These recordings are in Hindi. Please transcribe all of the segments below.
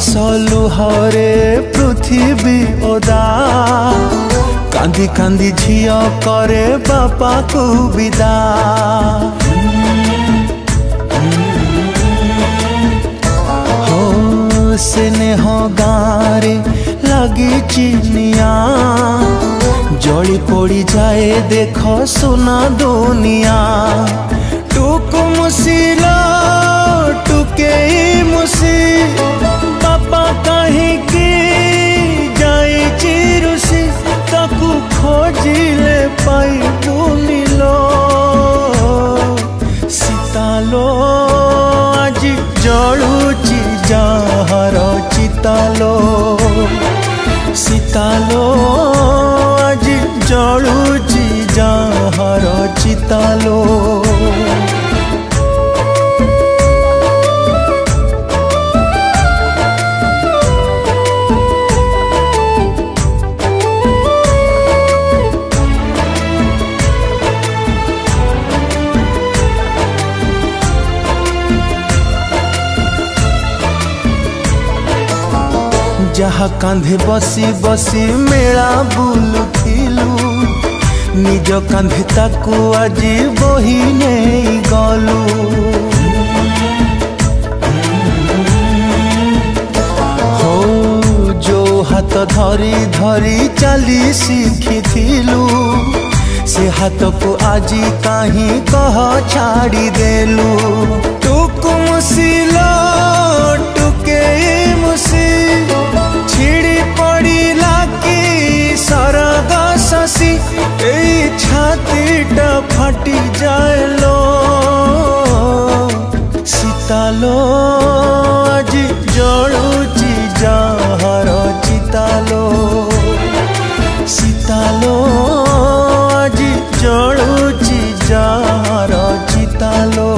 लुहरे पृथ्वी ओदा कांदी कांदी झिया करे बापा को विदा। हो स्नेह गारे लगी चिनिया जली पड़ी जाए देख सुना दुनिया। टुक मुसिला टुके मुसी बापा कहीं की जाए चिरुसी ताकू खोजिले पाई बुनिलो। सीतालो आज जलुची जहार चितालो। सीतालो आज जलुची जहार चितालो। जहा कांधे बसी बसी मेला बुलुथिलु निज कांधे ताकू आज बही नहीं गलु। हो जो हाथ धरी धरी चली शिखिथिलु से हाथ को आज कहीं कह छाड़ी देलु। टुक मुसिलो टुके मुसी छिड़ी पड़ी लाकी सरग शशि ए छातीटा फाटी जाए लो। सीतालो आज जलुची जहार चितालो। सीतालो आज जलुची जहार चितालो।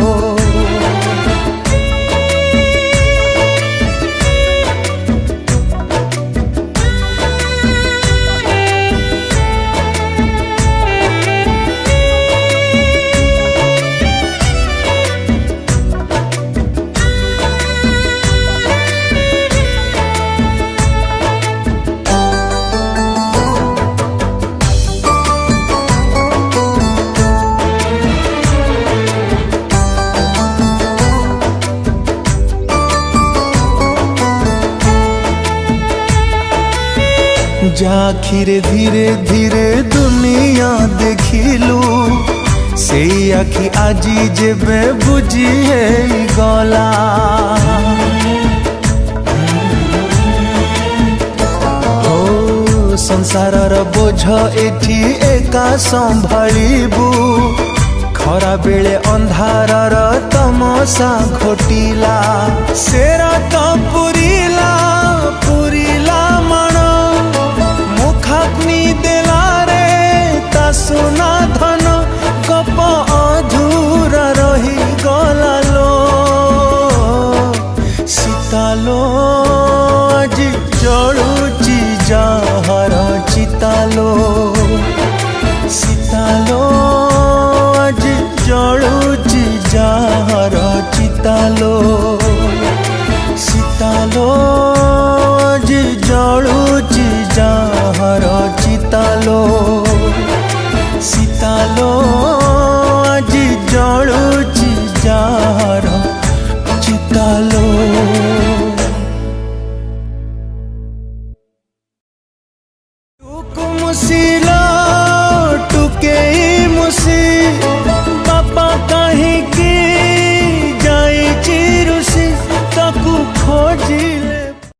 जाखिरे धीरे धीरे दुनिया देखिलु से आखि आजी जेबे बुझी है गला। हो संसारर बोझ एठी एका संभाळिबु खरा बेले अंधारर तमसा घोटिला। सेरा तो पुरिला